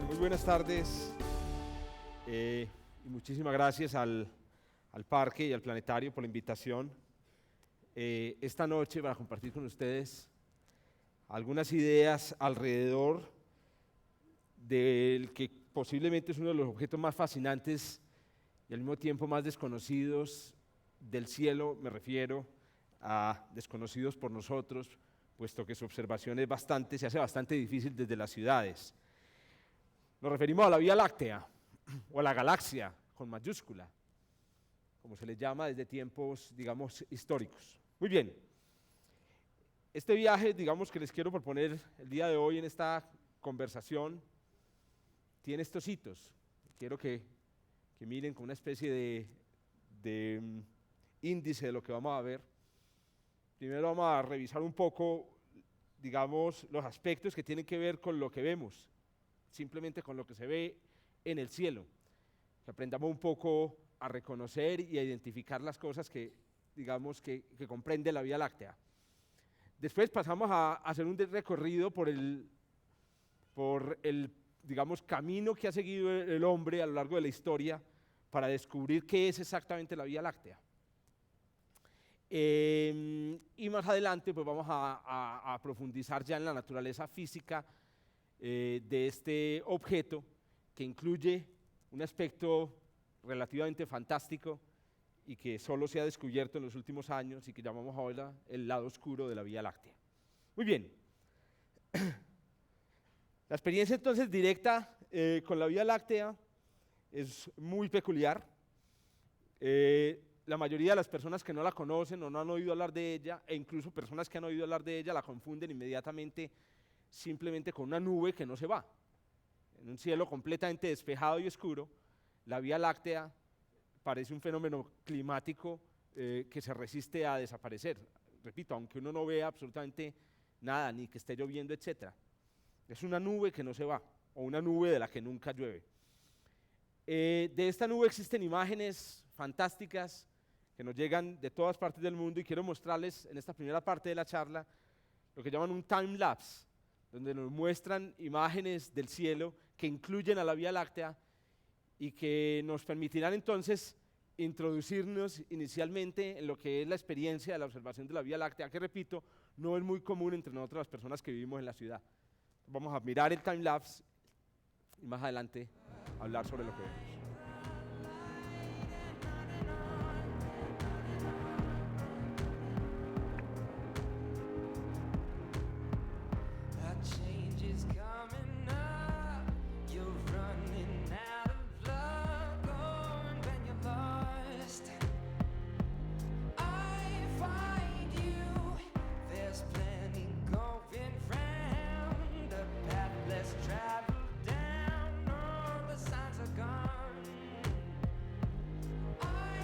Bien, muy buenas tardes y muchísimas gracias al parque y al planetario por la invitación. Esta noche para compartir con ustedes algunas ideas alrededor del que posiblemente es uno de los objetos más fascinantes y al mismo tiempo más desconocidos del cielo. Me refiero a desconocidos por nosotros, puesto que su observación se hace bastante difícil desde las ciudades. Nos referimos a la Vía Láctea, o a la galaxia, con mayúscula, como se le llama desde tiempos, digamos, históricos. Muy bien, este viaje, digamos, que les quiero proponer el día de hoy en esta conversación, tiene estos hitos. Quiero que miren con una especie de índice de lo que vamos a ver. Primero vamos a revisar un poco, digamos, los aspectos que tienen que ver con lo que vemos, simplemente con lo que se ve en el cielo, que aprendamos un poco a reconocer y a identificar las cosas que, digamos, que comprende la Vía Láctea. Después pasamos a hacer un recorrido por el, digamos, camino que ha seguido el hombre a lo largo de la historia para descubrir qué es exactamente la Vía Láctea. Y más adelante pues vamos a profundizar ya en la naturaleza física de este objeto, que incluye un aspecto relativamente fantástico y que solo se ha descubierto en los últimos años y que llamamos ahora el lado oscuro de la Vía Láctea. Muy bien. La experiencia entonces directa con la Vía Láctea es muy peculiar. La mayoría de las personas que no la conocen o no han oído hablar de ella, e incluso personas que han oído hablar de ella, la confunden inmediatamente simplemente con una nube que no se va. En un cielo completamente despejado y oscuro, la Vía Láctea parece un fenómeno climático que se resiste a desaparecer. Repito, aunque uno no vea absolutamente nada, ni que esté lloviendo, etc. Es una nube que no se va, o una nube de la que nunca llueve. De esta nube existen imágenes fantásticas que nos llegan de todas partes del mundo, y quiero mostrarles en esta primera parte de la charla lo que llaman un time lapse, donde nos muestran imágenes del cielo que incluyen a la Vía Láctea y que nos permitirán entonces introducirnos inicialmente en lo que es la experiencia de la observación de la Vía Láctea, que repito, no es muy común entre nosotros las personas que vivimos en la ciudad. Vamos a mirar el time lapse y más adelante hablar sobre lo que vemos.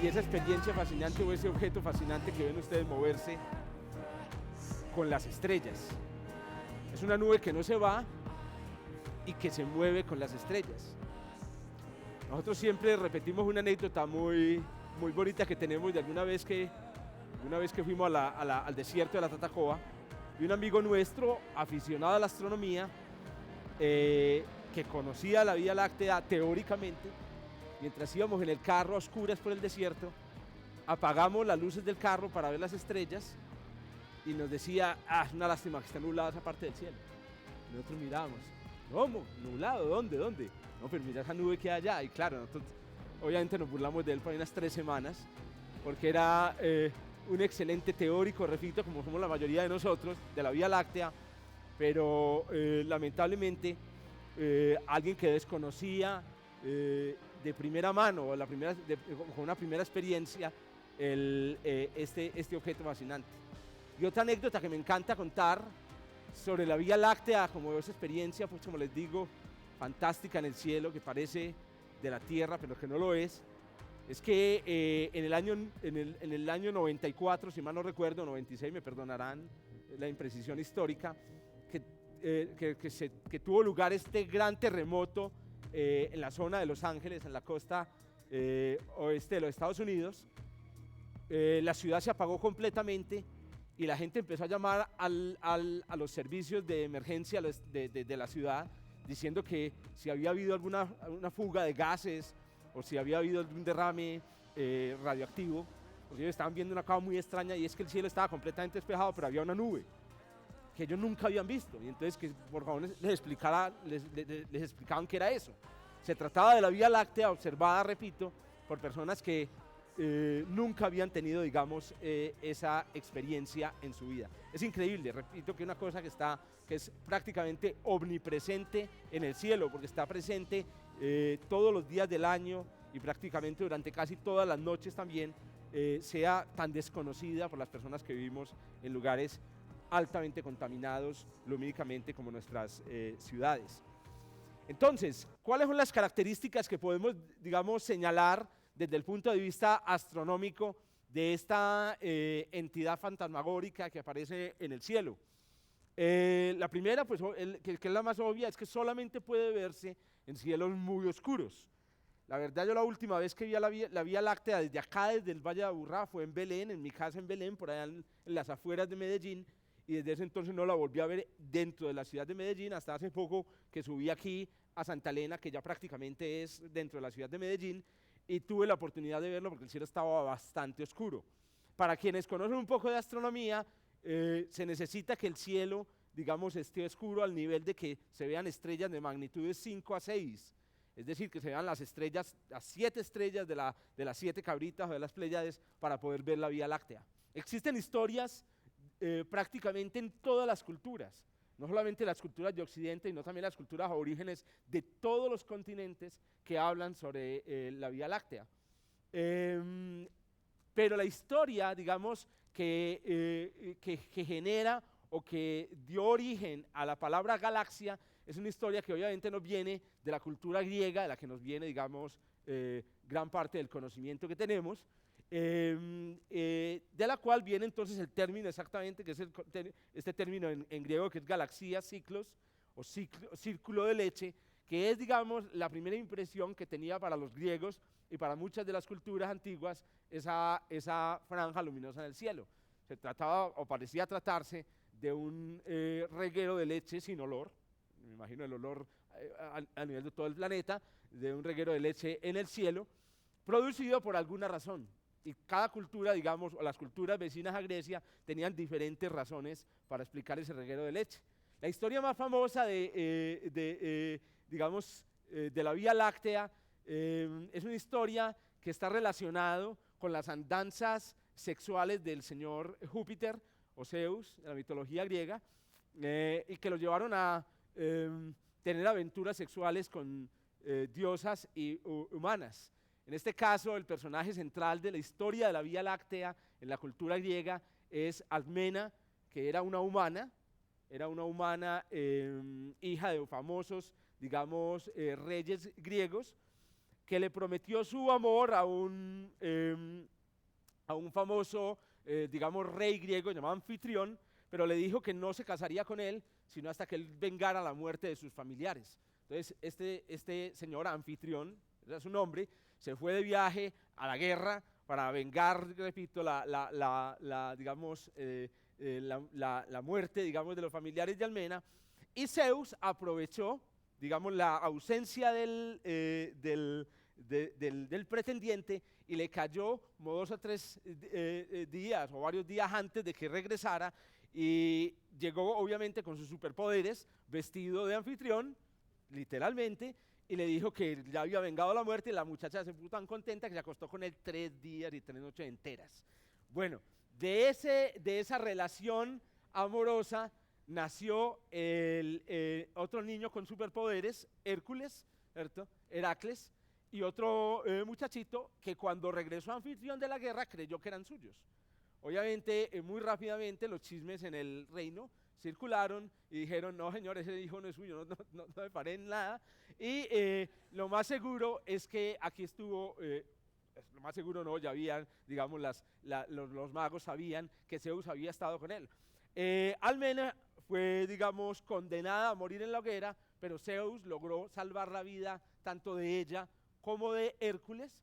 Y esa experiencia fascinante, o ese objeto fascinante que ven ustedes moverse con las estrellas. Es una nube que no se va y que se mueve con las estrellas. Nosotros siempre repetimos una anécdota muy bonita que tenemos de una vez que fuimos al desierto de la Tatacoa, y un amigo nuestro, aficionado a la astronomía, que conocía la Vía Láctea teóricamente, mientras íbamos en el carro a oscuras por el desierto, apagamos las luces del carro para ver las estrellas y nos decía, es una lástima que está nublada esa parte del cielo. Y nosotros miramos, ¿cómo? ¿Nublado? ¿Dónde? No, pero mira esa nube que hay allá. Y claro, nosotros obviamente nos burlamos de él por unas 3 semanas, porque era un excelente teórico, repito, como somos la mayoría de nosotros, de la Vía Láctea, pero lamentablemente alguien que desconocía de primera mano, o con una primera experiencia, este objeto fascinante. Y otra anécdota que me encanta contar sobre la Vía Láctea, como esa experiencia, pues como les digo, fantástica en el cielo, que parece de la Tierra, pero que no lo es que en el año 94, si mal no recuerdo, 96, me perdonarán la imprecisión histórica, que tuvo lugar este gran terremoto en la zona de Los Ángeles, en la costa oeste de los Estados Unidos. La ciudad se apagó completamente y la gente empezó a llamar a los servicios de emergencia de la ciudad, diciendo que si había habido una fuga de gases o si había habido algún derrame radioactivo, porque ellos estaban viendo una cosa muy extraña, y es que el cielo estaba completamente despejado, pero había una nube que ellos nunca habían visto, y entonces que por favor les explicaban qué era eso. Se trataba de la Vía Láctea, observada, repito, por personas que nunca habían tenido, digamos, esa experiencia en su vida. Es increíble, repito, que una cosa que es prácticamente omnipresente en el cielo, porque está presente todos los días del año y prácticamente durante casi todas las noches también, sea tan desconocida por las personas que vivimos en lugares altamente contaminados lumínicamente como nuestras ciudades. Entonces, ¿cuáles son las características que podemos, digamos, señalar desde el punto de vista astronómico de esta entidad fantasmagórica que aparece en el cielo? La primera, pues, que es la más obvia, es que solamente puede verse en cielos muy oscuros. La verdad, yo la última vez que vi la Vía Láctea desde acá, desde el Valle de Aburrá, fue en Belén, en mi casa en Belén, por allá en las afueras de Medellín, y desde ese entonces no la volví a ver dentro de la ciudad de Medellín, hasta hace poco que subí aquí a Santa Elena, que ya prácticamente es dentro de la ciudad de Medellín, y tuve la oportunidad de verlo porque el cielo estaba bastante oscuro. Para quienes conocen un poco de astronomía, se necesita que el cielo, digamos, esté oscuro al nivel de que se vean estrellas de magnitudes 5 a 6. Es decir, que se vean las estrellas, las 7 estrellas de las 7 cabritas o de las Pléyades para poder ver la Vía Láctea. Existen historias prácticamente en todas las culturas, no solamente las culturas de Occidente, sino también las culturas aborígenes de todos los continentes que hablan sobre la Vía Láctea. Pero la historia, digamos, que genera o que dio origen a la palabra galaxia es una historia que obviamente nos viene de la cultura griega, de la que nos viene, digamos, gran parte del conocimiento que tenemos, de la cual viene entonces el término exactamente, que es este término en griego que es galaxia, ciclos, o círculo de leche, que es, digamos, la primera impresión que tenía para los griegos y para muchas de las culturas antiguas esa franja luminosa en el cielo. Se trataba, o parecía tratarse, de un reguero de leche sin olor, me imagino el olor a nivel de todo el planeta, de un reguero de leche en el cielo, producido por alguna razón. Y cada cultura, digamos, o las culturas vecinas a Grecia, tenían diferentes razones para explicar ese reguero de leche. La historia más famosa digamos, de la Vía Láctea es una historia que está relacionada con las andanzas sexuales del señor Júpiter o Zeus, de la mitología griega, y que lo llevaron a tener aventuras sexuales con diosas y humanas. En este caso, el personaje central de la historia de la Vía Láctea en la cultura griega es Alcmena, que era una humana hija de famosos, digamos, reyes griegos, que le prometió su amor a un famoso, digamos, rey griego llamado Anfitrión, pero le dijo que no se casaría con él, sino hasta que él vengara la muerte de sus familiares. Entonces, este señor Anfitrión, era su nombre, se fue de viaje a la guerra para vengar, repito, digamos, la muerte, digamos, de los familiares de Almena, y Zeus aprovechó, digamos, la ausencia del pretendiente y le cayó como 2 o 3 días o varios días antes de que regresara, y llegó obviamente con sus superpoderes, vestido de anfitrión, literalmente, y le dijo que ya había vengado la muerte, y la muchacha se puso tan contenta que se acostó con él 3 días y 3 noches enteras. Bueno, de esa relación amorosa nació otro niño con superpoderes, Hércules, ¿cierto? Heracles, y otro muchachito que cuando regresó Anfitrión de la guerra creyó que eran suyos. Obviamente, muy rápidamente los chismes en el reino circularon y dijeron, no señor, ese hijo no es suyo, no me paré en nada. Y lo más seguro es que aquí estuvo, lo más seguro no, ya habían, digamos, los magos sabían que Zeus había estado con él. Almena fue, digamos, condenada a morir en la hoguera, pero Zeus logró salvar la vida tanto de ella como de Hércules.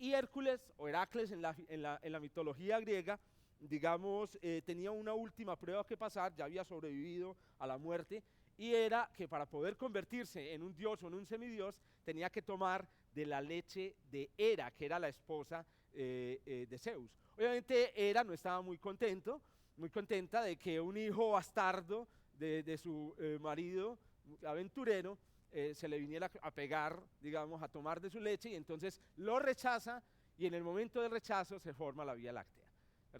Y Hércules, o Heracles en la mitología griega, digamos, tenía una última prueba que pasar, ya había sobrevivido a la muerte, y era que para poder convertirse en un dios o en un semidios tenía que tomar de la leche de Hera, que era la esposa de Zeus. Obviamente Hera no estaba muy contenta de que un hijo bastardo de su marido aventurero se le viniera a pegar, digamos, a tomar de su leche, y entonces lo rechaza, y en el momento del rechazo se forma la Vía Láctea.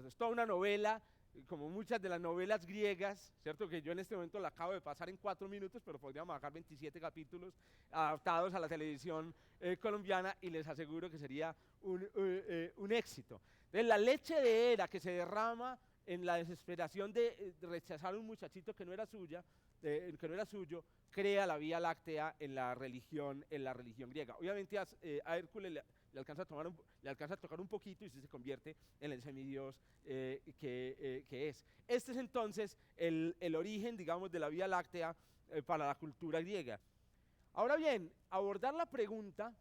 Es toda una novela, como muchas de las novelas griegas, ¿cierto? Que yo en este momento la acabo de pasar en 4 minutos, pero podríamos sacar 27 capítulos adaptados a la televisión colombiana, y les aseguro que sería un éxito. Entonces, la leche de Hera que se derrama en la desesperación de rechazar a un muchachito que no era suyo, crea la Vía Láctea en la religión griega. Obviamente a Hércules le alcanza a tocar un poquito y se convierte en el semidios que es. Este es entonces el origen, digamos, de la Vía Láctea para la cultura griega. Ahora bien, abordar la pregunta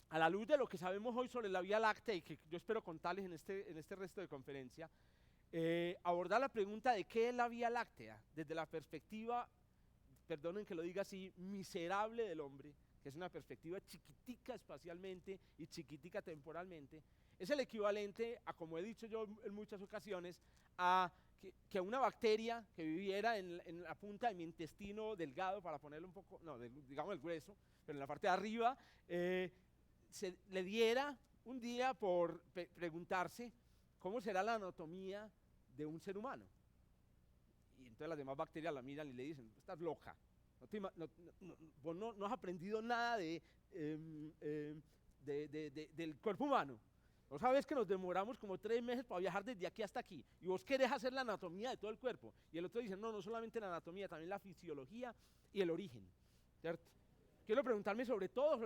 a la luz de lo que sabemos hoy sobre la Vía Láctea, y que yo espero contarles en este resto de conferencia, abordar la pregunta de qué es la Vía Láctea desde la perspectiva, perdonen que lo diga así, miserable del hombre, que es una perspectiva chiquitica espacialmente y chiquitica temporalmente, es el equivalente a, como he dicho yo en muchas ocasiones, a que una bacteria que viviera en la punta de mi intestino delgado, para ponerlo un poco, no, digamos el grueso, pero en la parte de arriba, se le diera un día por preguntarse cómo será la anatomía de un ser humano. Y entonces las demás bacterias la miran y le dicen: estás loca, vos no has aprendido nada del cuerpo humano. ¿No sabes que nos demoramos como 3 meses para viajar desde aquí hasta aquí? Y vos querés hacer la anatomía de todo el cuerpo. Y el otro dice: no solamente la anatomía, también la fisiología y el origen, ¿cierto? Quiero preguntarme sobre todo,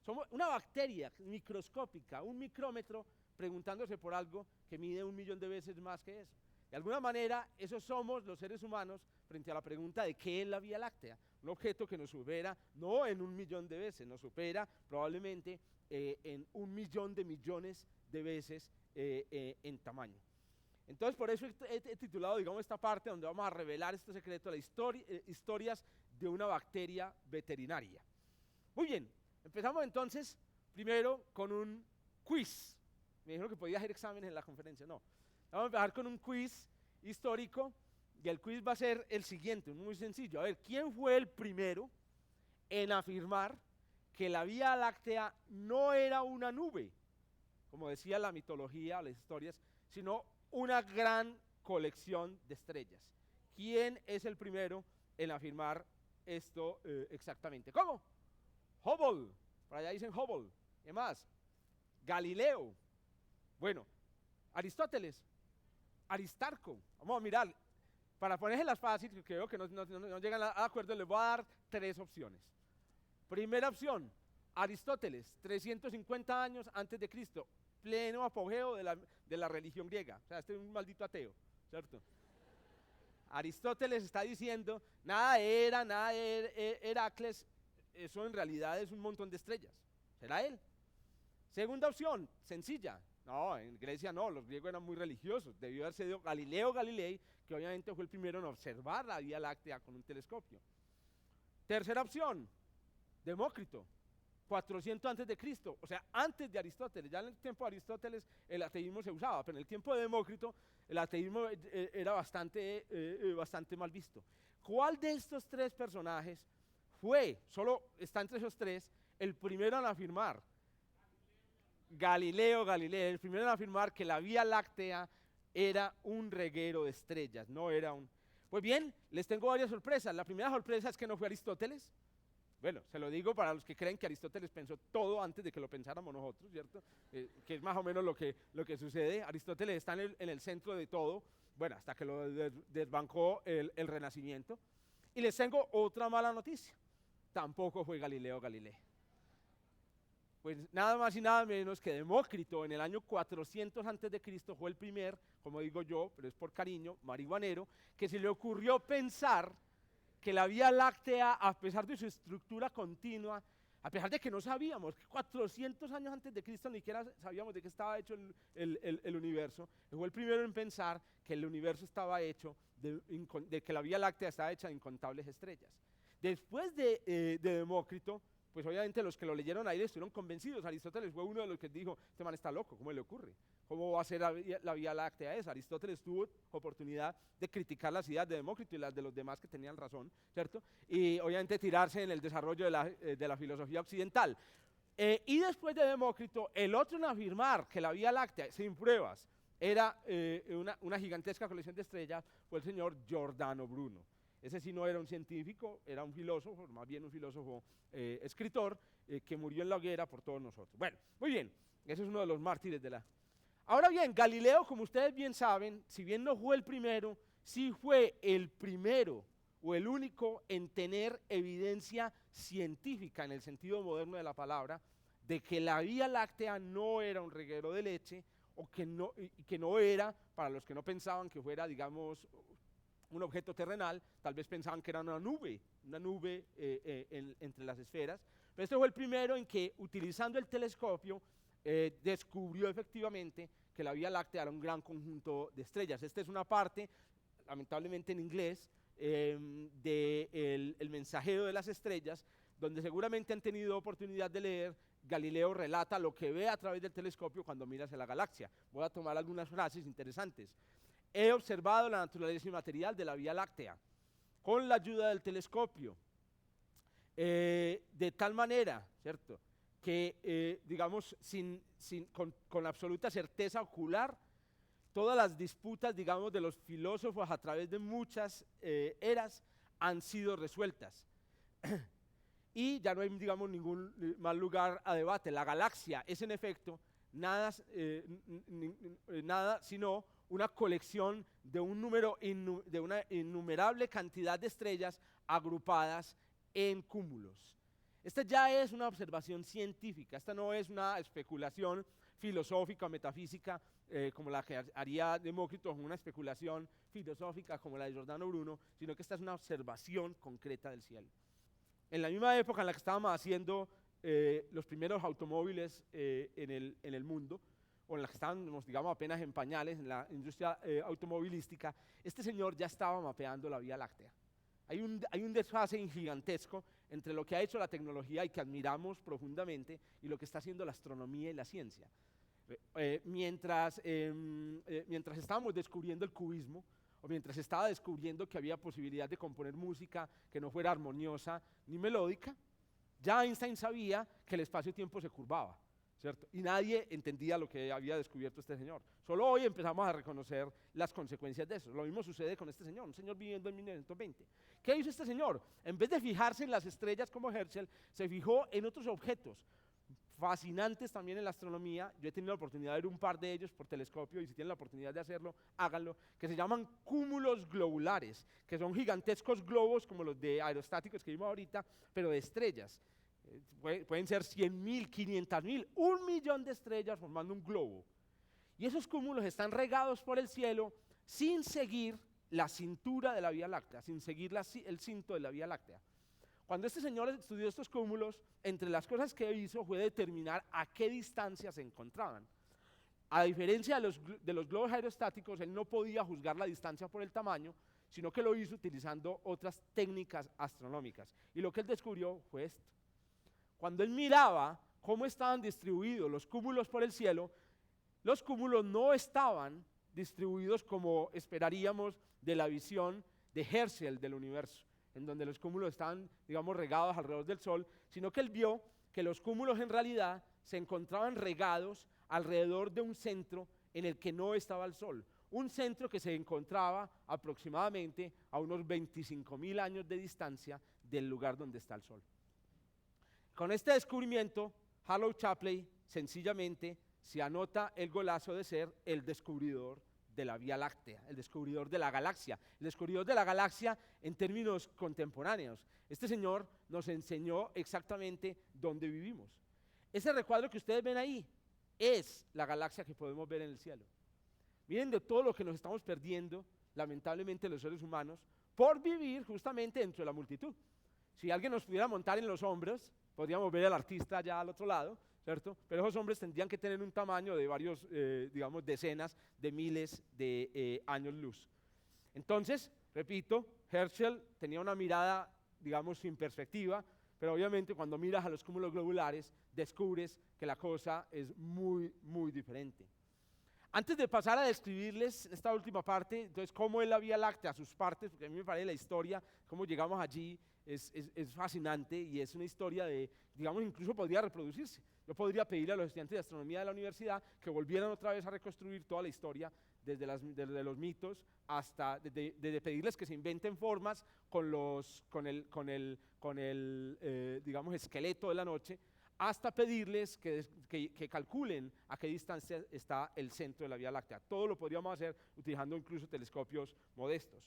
somos una bacteria microscópica, un micrómetro, preguntándose por algo que mide 1.000.000 de veces más que eso. De alguna manera, esos somos los seres humanos frente a la pregunta de qué es la Vía Láctea. Un objeto que nos supera, no en 1.000.000 de veces, nos supera probablemente en 1.000.000 de millones de veces en tamaño. Entonces, por eso he titulado, digamos, esta parte donde vamos a revelar este secreto, historias de una bacteria veterinaria. Muy bien, empezamos entonces primero con un quiz. Me dijeron que podía hacer exámenes en la conferencia, no. Vamos a empezar con un quiz histórico, y el quiz va a ser el siguiente, muy sencillo. A ver, ¿quién fue el primero en afirmar que la Vía Láctea no era una nube, como decía la mitología o las historias, sino una gran colección de estrellas? ¿Quién es el primero en afirmar esto exactamente? ¿Cómo? Hubble, por allá dicen Hubble. ¿Qué más? Galileo. Bueno, Aristóteles, Aristarco. Vamos a mirar, para ponérselas fácil, que creo que no llegan a acuerdo, les voy a dar 3 opciones. Primera opción, Aristóteles, 350 años antes de Cristo, pleno apogeo de la religión griega. O sea, este es un maldito ateo, ¿cierto? Aristóteles está diciendo: nada de Heracles, eso en realidad es un montón de estrellas. ¿Será él? Segunda opción, sencilla. No, en Grecia no, los griegos eran muy religiosos. Debió haber sido Galileo Galilei, que obviamente fue el primero en observar la Vía Láctea con un telescopio. Tercera opción, Demócrito, 400 antes de Cristo, o sea, antes de Aristóteles. Ya en el tiempo de Aristóteles el ateísmo se usaba, pero en el tiempo de Demócrito el ateísmo era bastante mal visto. ¿Cuál de estos 3 personajes fue, solo está entre esos 3, el primero en afirmar? Galileo Galilei, el primero en afirmar que la Vía Láctea era un reguero de estrellas, no era un... Pues bien, les tengo varias sorpresas. La primera sorpresa es que no fue Aristóteles. Bueno, se lo digo para los que creen que Aristóteles pensó todo antes de que lo pensáramos nosotros, ¿cierto? Que es más o menos lo que sucede. Aristóteles está en el centro de todo, bueno, hasta que lo desbancó el Renacimiento. Y les tengo otra mala noticia: tampoco fue Galileo Galilei. Pues nada más y nada menos que Demócrito, en el año 400 antes de Cristo, fue el primer, como digo yo, pero es por cariño, marihuanero, que se le ocurrió pensar que la Vía Láctea, a pesar de su estructura continua, a pesar de que no sabíamos, que 400 años antes de Cristo ni siquiera sabíamos de qué estaba hecho el universo, fue el primero en pensar que el universo estaba hecho de que la Vía Láctea está hecha de incontables estrellas. Después de Demócrito, pues obviamente los que lo leyeron ahí estuvieron convencidos. Aristóteles fue uno de los que dijo, este man está loco, ¿cómo le ocurre? ¿Cómo va a ser la Vía Láctea esa? Aristóteles tuvo oportunidad de criticar las ideas de Demócrito y las de los demás que tenían razón, ¿cierto? Y obviamente tirarse en el desarrollo de la filosofía occidental. Y después de Demócrito, el otro en afirmar que la Vía Láctea, sin pruebas, era una gigantesca colección de estrellas, fue el señor Giordano Bruno. Ese sí no era un científico, era un filósofo, más bien un filósofo escritor, que murió en la hoguera por todos nosotros. Bueno, muy bien, ese es uno de los mártires de la... Ahora bien, Galileo, como ustedes bien saben, si bien no fue el primero, sí fue el primero o el único en tener evidencia científica en el sentido moderno de la palabra, de que la Vía Láctea no era un reguero de leche, o que no era, para los que no pensaban que fuera, digamos, un objeto terrenal, tal vez pensaban que era una nube entre las esferas, pero este fue el primero en que, utilizando el telescopio, descubrió efectivamente que la Vía Láctea era un gran conjunto de estrellas. Esta es una parte, lamentablemente en inglés, del Mensajero de las Estrellas, donde seguramente han tenido oportunidad de leer. Galileo relata lo que ve a través del telescopio cuando mira hacia la galaxia. Voy a tomar algunas frases interesantes. He observado la naturaleza inmaterial de la Vía Láctea con la ayuda del telescopio, de tal manera, ¿cierto?, que, digamos, con absoluta certeza ocular, todas las disputas, digamos, de los filósofos a través de muchas eras han sido resueltas. Y ya no hay, digamos, ningún más lugar a debate. La galaxia es, en efecto, nada sino una colección de de una innumerable cantidad de estrellas agrupadas en cúmulos. Esta ya es una observación científica, esta no es una especulación filosófica o metafísica como la que haría Demócrito, o una especulación filosófica como la de Giordano Bruno, sino que esta es una observación concreta del cielo. En la misma época en la que estábamos haciendo los primeros automóviles en el mundo, o en la que estábamos, digamos, apenas en pañales en la industria automovilística, este señor ya estaba mapeando la Vía Láctea. Hay un desfase gigantesco entre lo que ha hecho la tecnología y que admiramos profundamente y lo que está haciendo la astronomía y la ciencia. Mientras estábamos descubriendo el cubismo, o mientras estaba descubriendo que había posibilidad de componer música que no fuera armoniosa ni melódica, ya Einstein sabía que el espacio-tiempo se curvaba, ¿cierto? Y nadie entendía lo que había descubierto este señor. Solo hoy empezamos a reconocer las consecuencias de eso. Lo mismo sucede con este señor, un señor viviendo en 1920. ¿Qué hizo este señor? En vez de fijarse en las estrellas como Herschel, se fijó en otros objetos fascinantes también en la astronomía. Yo he tenido la oportunidad de ver un par de ellos por telescopio, y si tienen la oportunidad de hacerlo, háganlo, que se llaman cúmulos globulares, que son gigantescos globos como los de aerostáticos que vimos ahorita, pero de estrellas. Pueden ser 100.000, 500.000, 1.000.000 de estrellas formando un globo. Y esos cúmulos están regados por el cielo sin seguir la cintura de la Vía Láctea, sin seguir el cinto de la Vía Láctea. Cuando este señor estudió estos cúmulos, entre las cosas que hizo fue determinar a qué distancia se encontraban. A diferencia de los globos aerostáticos, él no podía juzgar la distancia por el tamaño, sino que lo hizo utilizando otras técnicas astronómicas. Y lo que él descubrió fue esto. Cuando él miraba cómo estaban distribuidos los cúmulos por el cielo, los cúmulos no estaban distribuidos como esperaríamos de la visión de Herschel del universo, en donde los cúmulos estaban, digamos, regados alrededor del Sol, sino que él vio que los cúmulos en realidad se encontraban regados alrededor de un centro en el que no estaba el Sol, un centro que se encontraba aproximadamente a unos 25.000 años de distancia del lugar donde está el Sol. Con este descubrimiento, Harlow Shapley sencillamente se anota el golazo de ser el descubridor de la Vía Láctea, el descubridor de la galaxia, el descubridor de la galaxia en términos contemporáneos. Este señor nos enseñó exactamente dónde vivimos. Ese recuadro que ustedes ven ahí es la galaxia que podemos ver en el cielo. Miren de todo lo que nos estamos perdiendo, lamentablemente los seres humanos, por vivir justamente dentro de la multitud. Si alguien nos pudiera montar en los hombros, podríamos ver al artista allá al otro lado, ¿cierto? Pero esos hombres tendrían que tener un tamaño de varios, digamos, decenas de miles de años luz. Entonces, repito, Herschel tenía una mirada, digamos, sin perspectiva, pero obviamente cuando miras a los cúmulos globulares, descubres que la cosa es muy, muy diferente. Antes de pasar a describirles esta última parte, entonces, cómo es la Vía Láctea, sus partes, porque a mí me parece la historia, cómo llegamos allí, es fascinante y es una historia de, digamos, incluso podría reproducirse. Yo podría pedirle a los estudiantes de astronomía de la universidad que volvieran otra vez a reconstruir toda la historia, desde los mitos hasta, desde pedirles que se inventen formas con el digamos, esqueleto de la noche, hasta pedirles que calculen a qué distancia está el centro de la Vía Láctea. Todo lo podríamos hacer utilizando incluso telescopios modestos.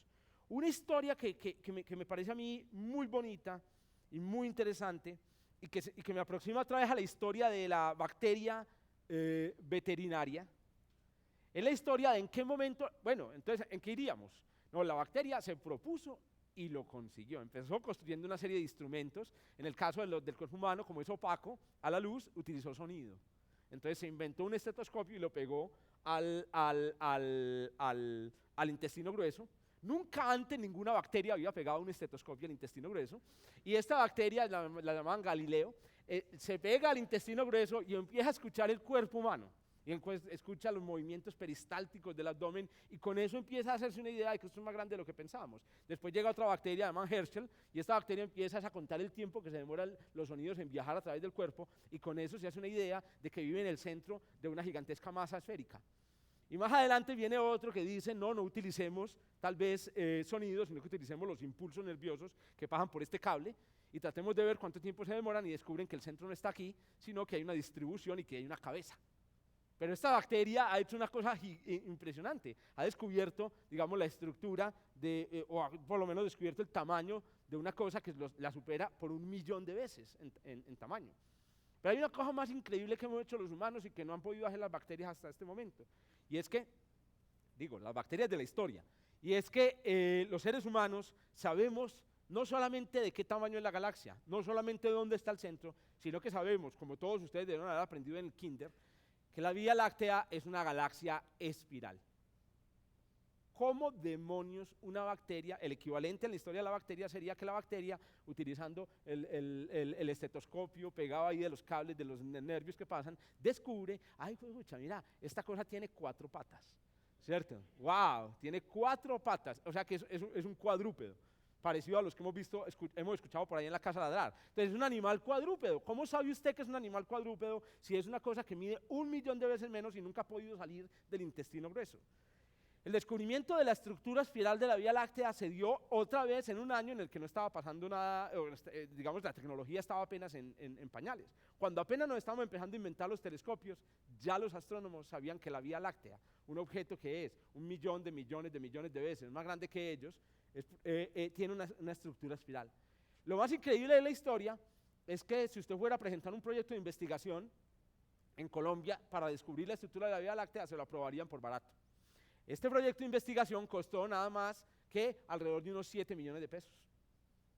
Una historia que me parece a mí muy bonita y muy interesante y que me aproxima otra vez a la historia de la bacteria veterinaria, es la historia de en qué momento, bueno, entonces, ¿en qué iríamos? No, la bacteria se propuso y lo consiguió. Empezó construyendo una serie de instrumentos. En el caso del cuerpo humano, como es opaco a la luz, utilizó sonido. Entonces se inventó un estetoscopio y lo pegó al intestino grueso. Nunca antes ninguna bacteria había pegado un estetoscopio al intestino grueso. Y esta bacteria, la llamaban Galileo, se pega al intestino grueso y empieza a escuchar el cuerpo humano. Y escucha los movimientos peristálticos del abdomen y con eso empieza a hacerse una idea de que esto es más grande de lo que pensábamos. Después llega otra bacteria llamada Herschel y esta bacteria empieza a contar el tiempo que se demoran los sonidos en viajar a través del cuerpo y con eso se hace una idea de que vive en el centro de una gigantesca masa esférica. Y más adelante viene otro que dice, no utilicemos tal vez sonidos, sino que utilicemos los impulsos nerviosos que pasan por este cable y tratemos de ver cuánto tiempo se demoran y descubren que el centro no está aquí, sino que hay una distribución y que hay una cabeza. Pero esta bacteria ha hecho una cosa impresionante. Ha descubierto, digamos, la estructura o por lo menos descubierto el tamaño de una cosa que la supera por 1.000.000 de veces en tamaño. Pero hay una cosa más increíble que hemos hecho los humanos y que no han podido hacer las bacterias hasta este momento. Y es que, las bacterias de la historia. Y es que los seres humanos sabemos no solamente de qué tamaño es la galaxia, no solamente de dónde está el centro, sino que sabemos, como todos ustedes deben haber aprendido en el kinder, que la Vía Láctea es una galaxia espiral. ¿Cómo demonios una bacteria, el equivalente en la historia de la bacteria sería que la bacteria, utilizando el estetoscopio pegado ahí de los cables, de los nervios que pasan, descubre, ay, pues, mira, esta cosa tiene 4 patas, ¿cierto? ¡Wow! Tiene 4 patas, o sea que es un cuadrúpedo, parecido a los que hemos escuchado por ahí en la casa ladrar. Entonces es un animal cuadrúpedo. ¿Cómo sabe usted que es un animal cuadrúpedo si es una cosa que mide 1.000.000 de veces menos y nunca ha podido salir del intestino grueso? El descubrimiento de la estructura espiral de la Vía Láctea se dio otra vez en un año en el que no estaba pasando nada, digamos, la tecnología estaba apenas en pañales. Cuando apenas nos estábamos empezando a inventar los telescopios, ya los astrónomos sabían que la Vía Láctea, un objeto que es 1.000.000 de millones de millones de veces más grande que ellos, tiene una estructura espiral. Lo más increíble de la historia es que si usted fuera a presentar un proyecto de investigación en Colombia para descubrir la estructura de la Vía Láctea, se lo aprobarían por barato. Este proyecto de investigación costó nada más que alrededor de unos 7 millones de pesos.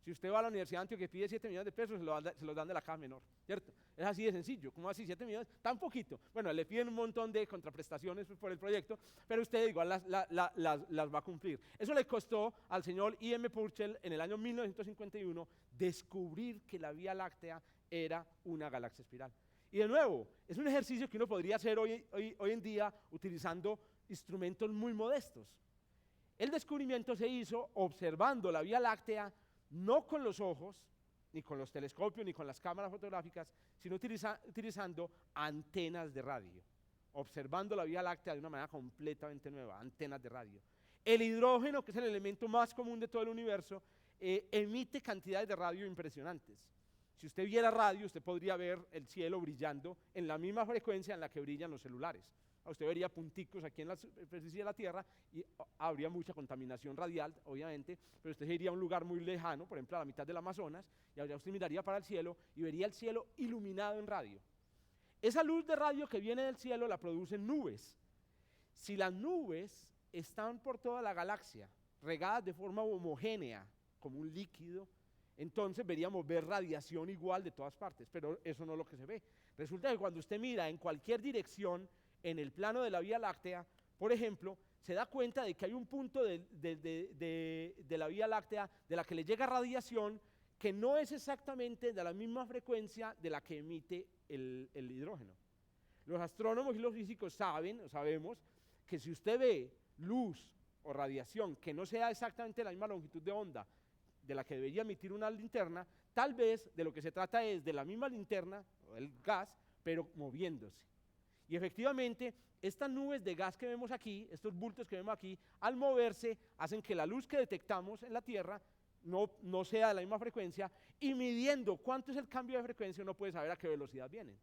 Si usted va a la Universidad de Antioquia y pide 7 millones de pesos, se los dan de la caja menor, ¿cierto? Es así de sencillo. ¿Cómo así 7 millones? Tan poquito. Bueno, le piden un montón de contraprestaciones por el proyecto, pero usted igual las va a cumplir. Eso le costó al señor I.M. Purcell en el año 1951 descubrir que la Vía Láctea era una galaxia espiral. Y de nuevo, es un ejercicio que uno podría hacer hoy en día utilizando instrumentos muy modestos. El descubrimiento se hizo observando la Vía Láctea no con los ojos, ni con los telescopios, ni con las cámaras fotográficas, sino utilizando antenas de radio, observando la Vía Láctea de una manera completamente nueva, antenas de radio. El hidrógeno, que es el elemento más común de todo el universo, emite cantidades de radio impresionantes. Si usted viera radio, usted podría ver el cielo brillando en la misma frecuencia en la que brillan los celulares. Usted vería punticos aquí en la superficie de la Tierra y habría mucha contaminación radial, obviamente, pero usted iría a un lugar muy lejano, por ejemplo a la mitad del Amazonas, y allá usted miraría para el cielo y vería el cielo iluminado en radio. Esa luz de radio que viene del cielo la producen nubes. Si las nubes están por toda la galaxia, regadas de forma homogénea, como un líquido, entonces veríamos ver radiación igual de todas partes, pero eso no es lo que se ve. Resulta que cuando usted mira en cualquier dirección, en el plano de la Vía Láctea, por ejemplo, se da cuenta de que hay un punto de la Vía Láctea de la que le llega radiación que no es exactamente de la misma frecuencia de la que emite el hidrógeno. Los astrónomos y los físicos sabemos que si usted ve luz o radiación que no sea exactamente la misma longitud de onda de la que debería emitir una linterna, tal vez de lo que se trata es de la misma linterna, o el gas, pero moviéndose. Y efectivamente, estas nubes de gas que vemos aquí, estos bultos que vemos aquí, al moverse, hacen que la luz que detectamos en la Tierra no sea de la misma frecuencia, y midiendo cuánto es el cambio de frecuencia, uno puede saber a qué velocidad vienen.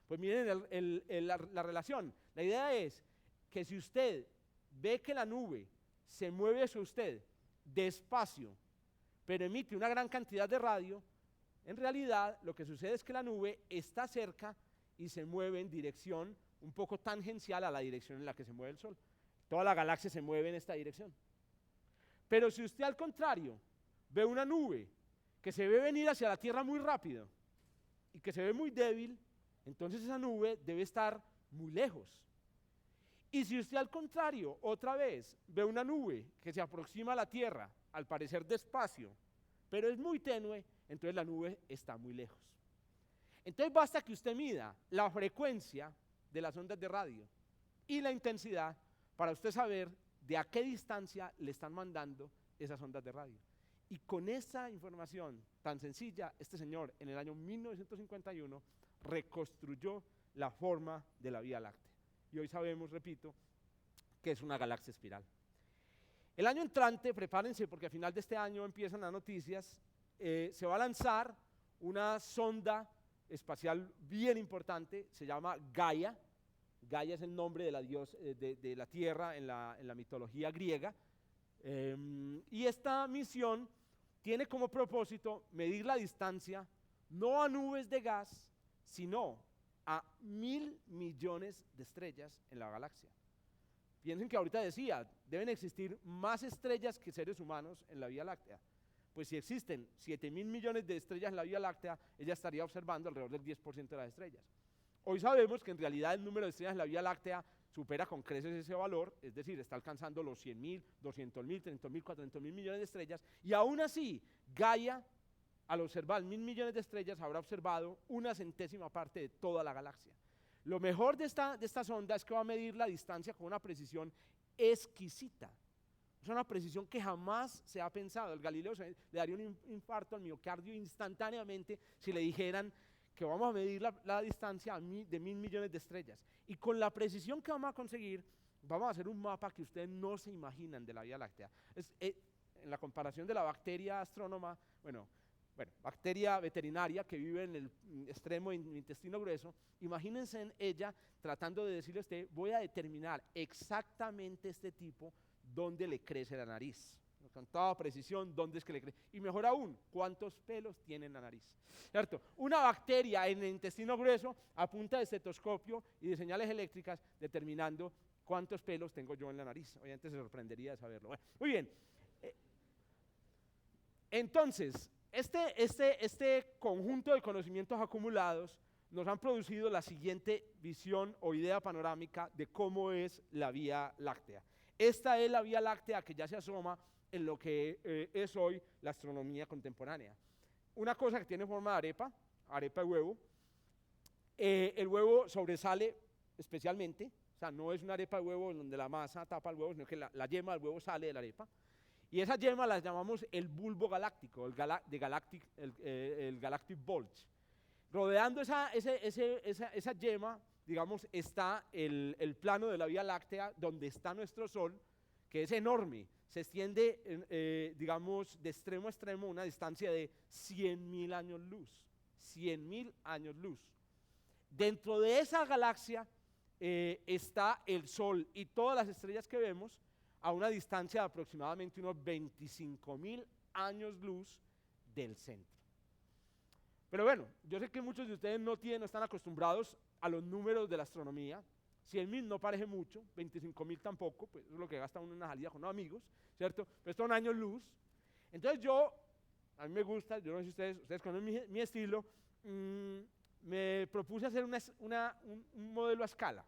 Pues miren la relación. La idea es que si usted ve que la nube se mueve hacia usted despacio, pero emite una gran cantidad de radio, en realidad lo que sucede es que la nube está cerca y se mueve en dirección un poco tangencial a la dirección en la que se mueve el Sol. Toda la galaxia se mueve en esta dirección. Pero si usted al contrario ve una nube que se ve venir hacia la Tierra muy rápido y que se ve muy débil, entonces esa nube debe estar muy lejos. Y si usted al contrario, otra vez, ve una nube que se aproxima a la Tierra, al parecer despacio, pero es muy tenue, entonces la nube está muy lejos. Entonces basta que usted mida la frecuencia de las ondas de radio y la intensidad para usted saber de a qué distancia le están mandando esas ondas de radio. Y con esa información tan sencilla, este señor en el año 1951 reconstruyó la forma de la Vía Láctea. Y hoy sabemos, repito, que es una galaxia espiral. El año entrante, prepárense porque a final de este año empiezan las noticias, se va a lanzar una sonda espacial bien importante, se llama Gaia. Gaia es el nombre de la diosa de la Tierra en la mitología griega. Y esta misión tiene como propósito medir la distancia no a nubes de gas, sino a 1.000 millones de estrellas en la galaxia. Piensen que ahorita decía, deben existir más estrellas que seres humanos en la Vía Láctea. Pues si existen 7.000 millones de estrellas en la Vía Láctea, ella estaría observando alrededor del 10% de las estrellas. Hoy sabemos que en realidad el número de estrellas en la Vía Láctea supera con creces ese valor, es decir, está alcanzando los 100.000, 200.000, 300.000, 400.000 millones de estrellas, y aún así, Gaia, al observar 1.000 millones de estrellas, habrá observado una centésima parte de toda la galaxia. Lo mejor de esta sonda es que va a medir la distancia con una precisión exquisita. Es una precisión que jamás se ha pensado. El Galileo le daría un infarto al miocardio instantáneamente si le dijeran que vamos a medir la distancia de 1.000 millones de estrellas. Y con la precisión que vamos a conseguir, vamos a hacer un mapa que ustedes no se imaginan de la Vía Láctea. En la comparación de la bacteria astrónoma, bacteria veterinaria que vive en el extremo intestino grueso, imagínense en ella tratando de decirle a usted, voy a determinar exactamente este tipo dónde le crece la nariz, con toda precisión dónde es que le crece, y mejor aún, cuántos pelos tiene en la nariz, ¿cierto? Una bacteria en el intestino grueso a punta de estetoscopio y de señales eléctricas determinando cuántos pelos tengo yo en la nariz. Obviamente se sorprendería de saberlo. Bueno, muy bien. Entonces, este conjunto de conocimientos acumulados nos han producido la siguiente visión o idea panorámica de cómo es la Vía Láctea. Esta es la Vía Láctea que ya se asoma en lo que es hoy la astronomía contemporánea. Una cosa que tiene forma de arepa de huevo. El huevo sobresale especialmente, o sea, no es una arepa de huevo en donde la masa tapa el huevo, sino que la yema del huevo sale de la arepa. Y esa yema la llamamos el bulbo galáctico, el galactic bulge. Rodeando esa yema, digamos, está el plano de la Vía Láctea, donde está nuestro Sol, que es enorme, se extiende, digamos, de extremo a extremo, una distancia de 100.000 años luz. 100.000 años luz. Dentro de esa galaxia está el Sol y todas las estrellas que vemos a una distancia de aproximadamente unos 25.000 años luz del centro. Pero bueno, yo sé que muchos de ustedes no están acostumbrados a los números de la astronomía. 100.000 no parece mucho, 25.000 tampoco, pues eso es lo que gasta uno en una salida con unos amigos, ¿cierto? Pero son años luz. Entonces a mí me gusta, yo no sé si ustedes conocen mi estilo, me propuse hacer un modelo a escala,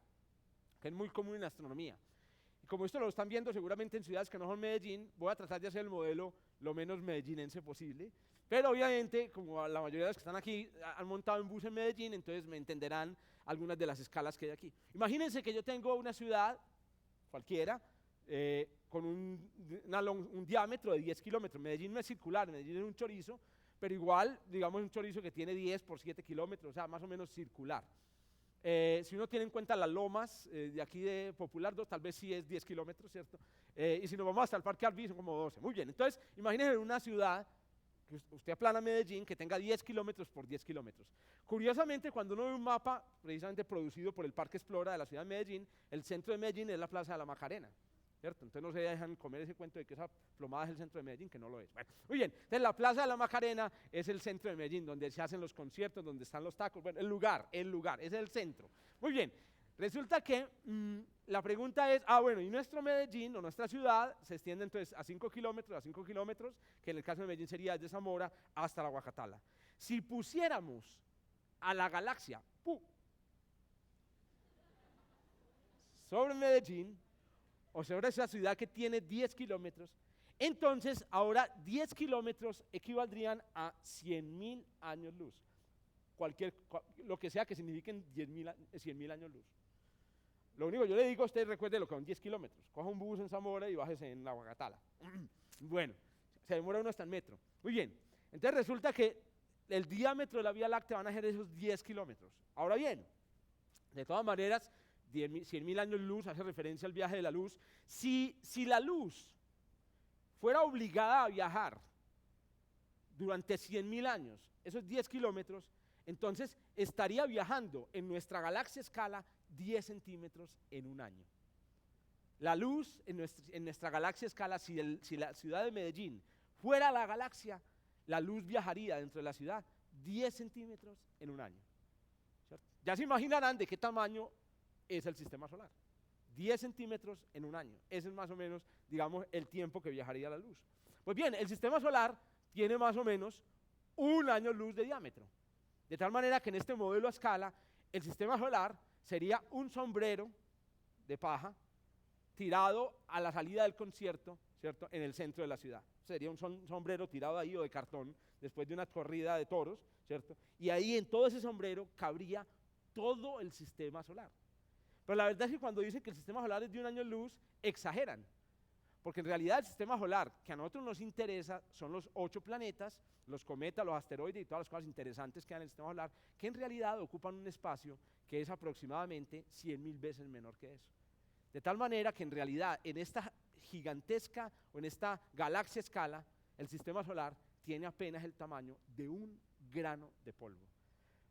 que es muy común en la astronomía. Y como esto lo están viendo seguramente en ciudades que no son Medellín, voy a tratar de hacer el modelo lo menos medellinense posible, pero obviamente, como la mayoría de los que están aquí han montado en bus en Medellín, entonces me entenderán algunas de las escalas que hay aquí. Imagínense que yo tengo una ciudad, cualquiera, con un diámetro de 10 kilómetros. Medellín no es circular, Medellín es un chorizo, pero igual, digamos, un chorizo que tiene 10 por 7 kilómetros, o sea, más o menos circular. Si uno tiene en cuenta las lomas de aquí de Popular 2, tal vez sí es 10 kilómetros, ¿cierto? Y si nos vamos hasta el Parque Arví, son como 12. Muy bien, entonces, imagínense una ciudad, que usted aplana Medellín, que tenga 10 kilómetros por 10 kilómetros. Curiosamente, cuando uno ve un mapa, precisamente producido por el Parque Explora de la ciudad de Medellín, el centro de Medellín es la Plaza de la Macarena, ¿cierto? Entonces no se dejan comer ese cuento de que esa plomada es el centro de Medellín, que no lo es. Bueno, muy bien, entonces la Plaza de la Macarena es el centro de Medellín, donde se hacen los conciertos, donde están los tacos, bueno, el lugar, ese es el centro. Muy bien, resulta que la pregunta es, bueno, y nuestro Medellín o nuestra ciudad se extiende entonces a 5 kilómetros, que en el caso de Medellín sería desde Zamora hasta la Guacatala. Si pusiéramos a la galaxia sobre Medellín, o sobre esa ciudad que tiene 10 kilómetros, entonces ahora 10 kilómetros equivaldrían a 100.000 años luz. Lo que sea que signifiquen 100.000 años luz. Lo único que yo le digo a usted, recuerde lo que son 10 kilómetros. Coja un bus en Zamora y bájese en la Guacatala. Bueno, se demora uno hasta el metro. Muy bien, entonces resulta que el diámetro de la Vía Láctea van a ser esos 10 kilómetros. Ahora bien, de todas maneras, 100.000 años luz hace referencia al viaje de la luz. Si la luz fuera obligada a viajar durante 100.000 años, esos 10 kilómetros, entonces estaría viajando en nuestra galaxia escala 10 centímetros en un año. La luz en nuestra galaxia escala, si la ciudad de Medellín fuera la galaxia, la luz viajaría dentro de la ciudad 10 centímetros en un año. ¿Cierto? Ya se imaginarán de qué tamaño es el sistema solar. 10 centímetros en un año. Ese es más o menos, digamos, el tiempo que viajaría la luz. Pues bien, el sistema solar tiene más o menos un año luz de diámetro. De tal manera que en este modelo a escala, el sistema solar sería un sombrero de paja tirado a la salida del concierto, ¿cierto?, en el centro de la ciudad. Sería un sombrero tirado ahí o de cartón después de una corrida de toros, ¿cierto? Y ahí en todo ese sombrero cabría todo el sistema solar. Pero la verdad es que cuando dicen que el sistema solar es de un año luz, exageran. Porque en realidad el sistema solar que a nosotros nos interesa son los 8 planetas, los cometas, los asteroides y todas las cosas interesantes que hay en el sistema solar, que en realidad ocupan un espacio que es aproximadamente 100.000 veces menor que eso. De tal manera que en realidad en esta gigantesca o en esta galaxia escala, el sistema solar tiene apenas el tamaño de un grano de polvo.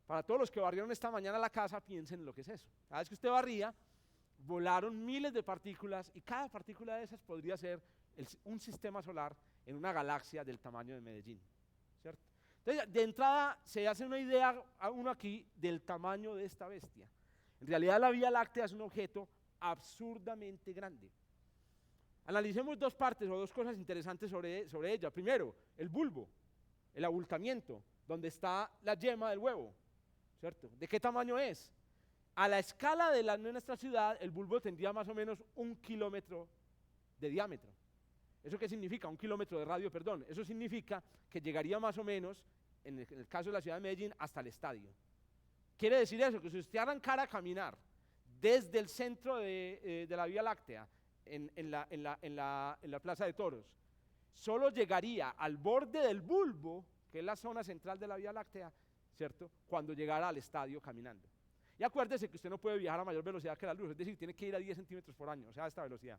Para todos los que barrieron esta mañana la casa, piensen en lo que es eso. Cada vez que usted barría, volaron miles de partículas y cada partícula de esas podría ser un sistema solar en una galaxia del tamaño de Medellín, ¿cierto? Entonces, de entrada se hace una idea a uno aquí del tamaño de esta bestia. En realidad la Vía Láctea es un objeto absurdamente grande. Analicemos dos partes o dos cosas interesantes sobre ella. Primero, el bulbo, el abultamiento, donde está la yema del huevo, ¿cierto? ¿De qué tamaño es? A la escala de nuestra ciudad, el bulbo tendría más o menos 1 kilómetro de diámetro. ¿Eso qué significa? 1 kilómetro de radio, perdón. Eso significa que llegaría más o menos, en el caso de la ciudad de Medellín, hasta el estadio. Quiere decir eso, que si usted arrancara a caminar desde el centro de la Vía Láctea, en la Plaza de Toros, solo llegaría al borde del bulbo, que es la zona central de la Vía Láctea, ¿cierto?, cuando llegara al estadio caminando. Y acuérdese que usted no puede viajar a mayor velocidad que la luz, es decir, tiene que ir a 10 centímetros por año, o sea, a esta velocidad.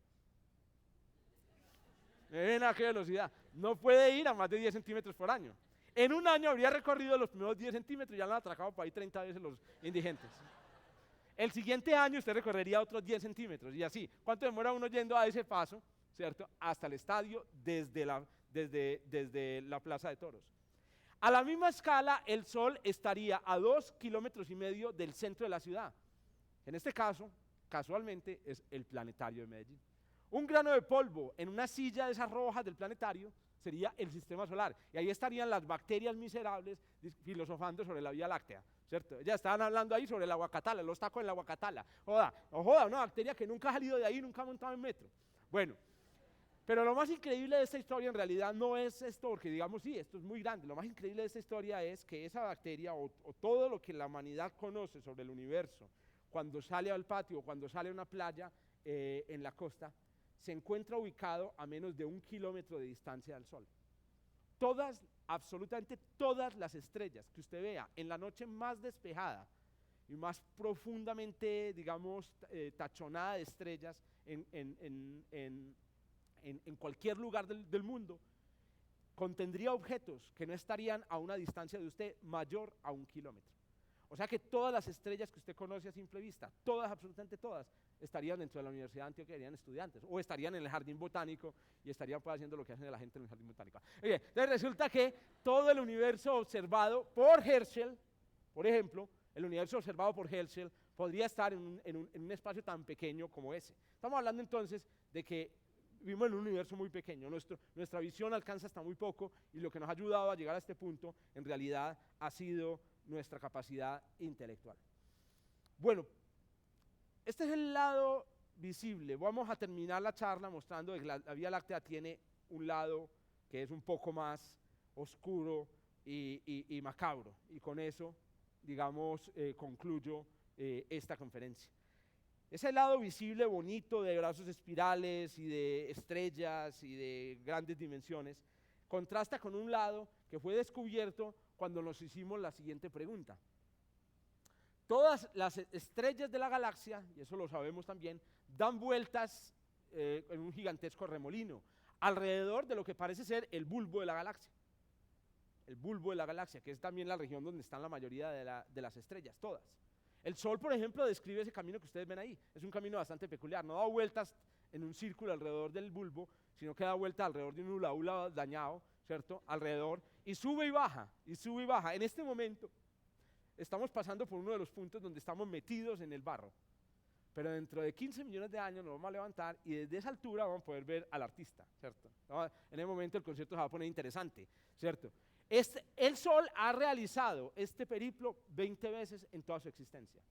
¿A qué velocidad? No puede ir a más de 10 centímetros por año. En un año habría recorrido los primeros 10 centímetros y ya lo han atracado por ahí 30 veces los indigentes. El siguiente año usted recorrería otros 10 centímetros y así. ¿Cuánto demora uno yendo a ese paso, ¿cierto?, hasta el estadio desde la Plaza de Toros? A la misma escala, el Sol estaría a 2,5 kilómetros del centro de la ciudad. En este caso, casualmente, es el planetario de Medellín. Un grano de polvo en una silla de esas rojas del planetario sería el sistema solar. Y ahí estarían las bacterias miserables filosofando sobre la Vía Láctea. ¿cierto? Ya estaban hablando ahí sobre el aguacatala, los tacos en la aguacatala. Joda, una bacteria que nunca ha salido de ahí, nunca ha montado en metro. Bueno, pero lo más increíble de esta historia en realidad no es esto, porque digamos, sí, esto es muy grande. Lo más increíble de esta historia es que esa bacteria o todo lo que la humanidad conoce sobre el universo, cuando sale al patio, cuando sale a una playa en la costa, se encuentra ubicado a menos de 1 kilómetro de distancia del Sol. Todas, absolutamente todas las estrellas que usted vea en la noche más despejada y más profundamente, digamos, tachonada de estrellas en cualquier lugar del mundo, contendría objetos que no estarían a una distancia de usted mayor a 1 kilómetro. O sea que todas las estrellas que usted conoce a simple vista, todas, absolutamente todas, estarían dentro de la Universidad de Antioquia, serían estudiantes, o estarían en el jardín botánico y estarían pues, haciendo lo que hacen la gente en el jardín botánico. Oye, entonces resulta que todo el universo observado por Herschel, por ejemplo, el universo observado por Herschel podría estar en un espacio tan pequeño como ese. Estamos hablando entonces de que vivimos en un universo muy pequeño, nuestra visión alcanza hasta muy poco y lo que nos ha ayudado a llegar a este punto en realidad ha sido nuestra capacidad intelectual. Bueno, este es el lado visible. Vamos a terminar la charla mostrando que la Vía Láctea tiene un lado que es un poco más oscuro y macabro. Y con eso, digamos, concluyo esta conferencia. Ese lado visible, bonito, de brazos espirales y de estrellas y de grandes dimensiones, contrasta con un lado que fue descubierto cuando nos hicimos la siguiente pregunta. Todas las estrellas de la galaxia, y eso lo sabemos también, dan vueltas en un gigantesco remolino alrededor de lo que parece ser el bulbo de la galaxia. El bulbo de la galaxia, que es también la región donde están la mayoría de las estrellas, todas. El Sol, por ejemplo, describe ese camino que ustedes ven ahí. Es un camino bastante peculiar. No da vueltas en un círculo alrededor del bulbo, sino que da vuelta alrededor de un hula dañado, ¿cierto? Alrededor, y sube y baja, y sube y baja. En este momento estamos pasando por uno de los puntos donde estamos metidos en el barro. Pero dentro de 15 millones de años nos vamos a levantar y desde esa altura vamos a poder ver al artista, ¿cierto? En ese momento el concierto se va a poner interesante, ¿cierto? El Sol ha realizado este periplo 20 veces en toda su existencia.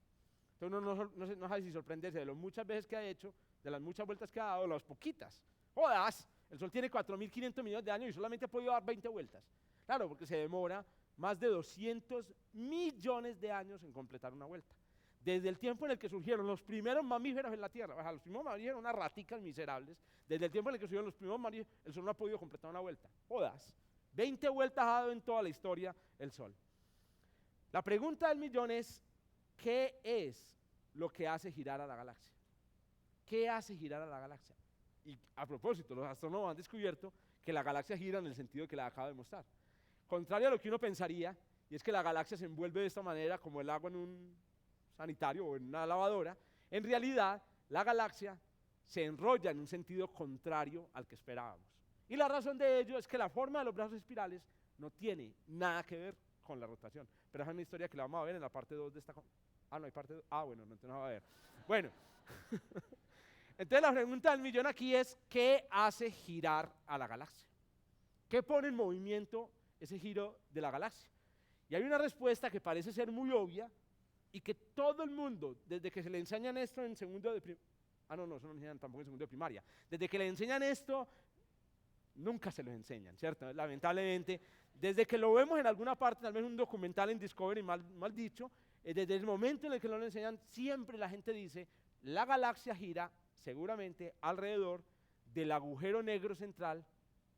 Entonces uno no sabe si sorprenderse de las muchas veces que ha hecho, de las muchas vueltas que ha dado, las poquitas. ¡Jodas! El Sol tiene 4.500 millones de años y solamente ha podido dar 20 vueltas. Claro, porque se demora más de 200 millones de años en completar una vuelta. Desde el tiempo en el que surgieron los primeros mamíferos en la Tierra, o sea, los primeros mamíferos eran unas raticas miserables, desde el tiempo en el que surgieron los primeros mamíferos, el Sol no ha podido completar una vuelta. ¡Jodas! 20 vueltas ha dado en toda la historia el Sol. La pregunta del millón es, ¿qué es lo que hace girar a la galaxia? ¿Qué hace girar a la galaxia? Y a propósito, los astrónomos han descubierto que la galaxia gira en el sentido que la acabo de mostrar. Contrario a lo que uno pensaría, y es que la galaxia se envuelve de esta manera como el agua en un sanitario o en una lavadora, en realidad la galaxia se enrolla en un sentido contrario al que esperábamos. Y la razón de ello es que la forma de los brazos espirales no tiene nada que ver con la rotación. Pero esa es una historia que la vamos a ver en la parte 2 de esta... no hay parte 2. Bueno, no, entonces no va a ver. Bueno, entonces la pregunta del millón aquí es, ¿qué hace girar a la galaxia? ¿Qué pone en movimiento ese giro de la galaxia? Y hay una respuesta que parece ser muy obvia y que todo el mundo, desde que se le enseñan esto en segundo de primaria, eso no lo enseñan tampoco en segundo de primaria, desde que le enseñan esto, nunca se lo enseñan, ¿cierto? Lamentablemente, desde que lo vemos en alguna parte, tal vez un documental en Discovery mal dicho, desde el momento en el que lo enseñan, siempre la gente dice, la galaxia gira seguramente alrededor del agujero negro central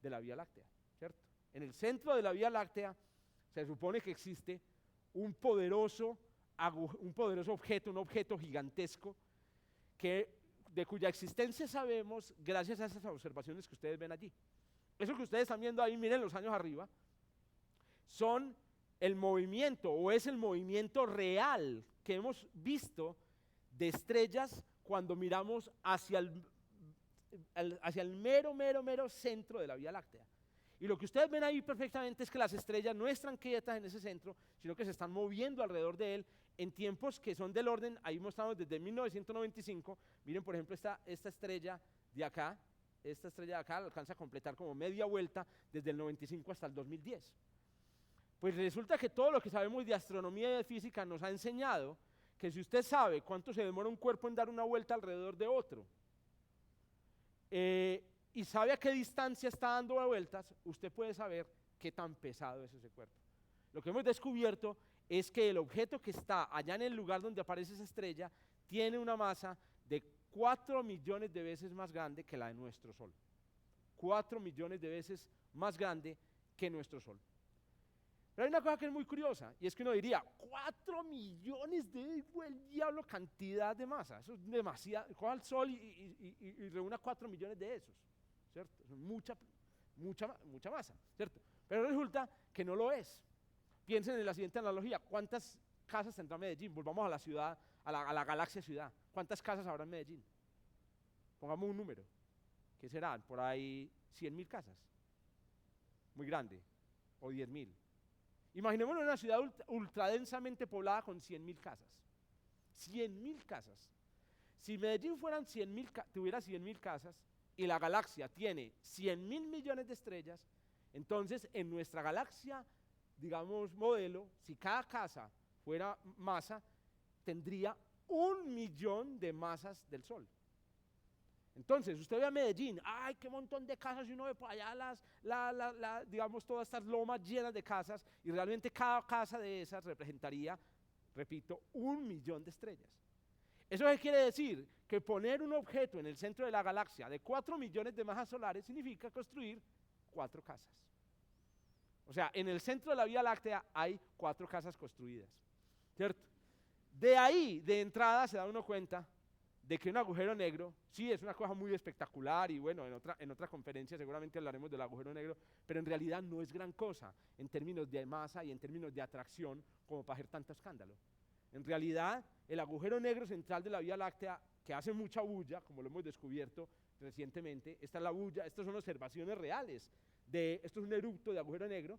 de la Vía Láctea, ¿cierto? En el centro de la Vía Láctea se supone que existe un poderoso objeto, un objeto gigantesco, de cuya existencia sabemos gracias a esas observaciones que ustedes ven allí. Eso que ustedes están viendo ahí, miren los años arriba, son el movimiento o es el movimiento real que hemos visto de estrellas cuando miramos hacia el mero centro de la Vía Láctea. Y lo que ustedes ven ahí perfectamente es que las estrellas no están quietas en ese centro, sino que se están moviendo alrededor de él en tiempos que son del orden, ahí mostramos desde 1995, miren por ejemplo esta estrella de acá, alcanza a completar como media vuelta desde el 95 hasta el 2010. Pues resulta que todo lo que sabemos de astronomía y de física nos ha enseñado que si usted sabe cuánto se demora un cuerpo en dar una vuelta alrededor de otro, y sabe a qué distancia está dando vueltas, usted puede saber qué tan pesado es ese cuerpo. Lo que hemos descubierto es que el objeto que está allá en el lugar donde aparece esa estrella tiene una masa de 4 millones de veces más grande que la de nuestro Sol. 4 millones de veces más grande que nuestro Sol. Pero hay una cosa que es muy curiosa, y es que uno diría, 4 millones de el diablo cantidad de masa, eso es demasiado, coja el Sol y reúna 4 millones de esos, ¿cierto? Es mucha masa, ¿cierto? Pero resulta que no lo es. Piensen en la siguiente analogía, ¿cuántas casas tendrá Medellín? Volvamos a la ciudad, a la galaxia ciudad. ¿Cuántas casas habrá en Medellín? Pongamos un número. ¿Qué serán? Por ahí 100.000 casas. Muy grande. O 10.000. Imaginémonos una ciudad ultradensamente poblada con 100.000 casas. 100.000 casas. Si Medellín tuviera 100.000 casas y la galaxia tiene 100.000 millones de estrellas, entonces en nuestra galaxia, digamos modelo, si cada casa fuera masa, tendría 1 millón de masas del Sol. Entonces, usted ve a Medellín, ¡ay, qué montón de casas! Y uno ve por allá digamos, todas estas lomas llenas de casas, y realmente cada casa de esas representaría, repito, 1 millón de estrellas. ¿Eso qué quiere decir? Que poner un objeto en el centro de la galaxia de 4 millones de masas solares significa construir 4 casas. O sea, en el centro de la Vía Láctea hay 4 casas construidas, ¿cierto? De ahí, de entrada, se da uno cuenta de que un agujero negro, sí, es una cosa muy espectacular y bueno, en otra conferencia seguramente hablaremos del agujero negro, pero en realidad no es gran cosa en términos de masa y en términos de atracción como para hacer tanto escándalo. En realidad, el agujero negro central de la Vía Láctea, que hace mucha bulla, como lo hemos descubierto recientemente, esta es la bulla, estas son observaciones reales, esto es un eructo de agujero negro,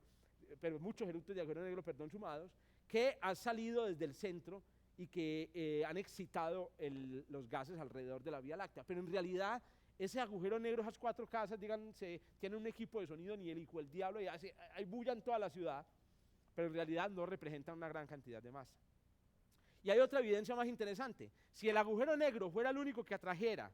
pero muchos eructos de agujero negro, sumados, que han salido desde el centro y que han excitado los gases alrededor de la Vía Láctea. Pero en realidad, ese agujero negro, esas 4 casas, díganse, tienen un equipo de sonido ni el hijo del diablo, y hay bulla en toda la ciudad, pero en realidad no representan una gran cantidad de masa. Y hay otra evidencia más interesante. Si el agujero negro fuera el único que atrajera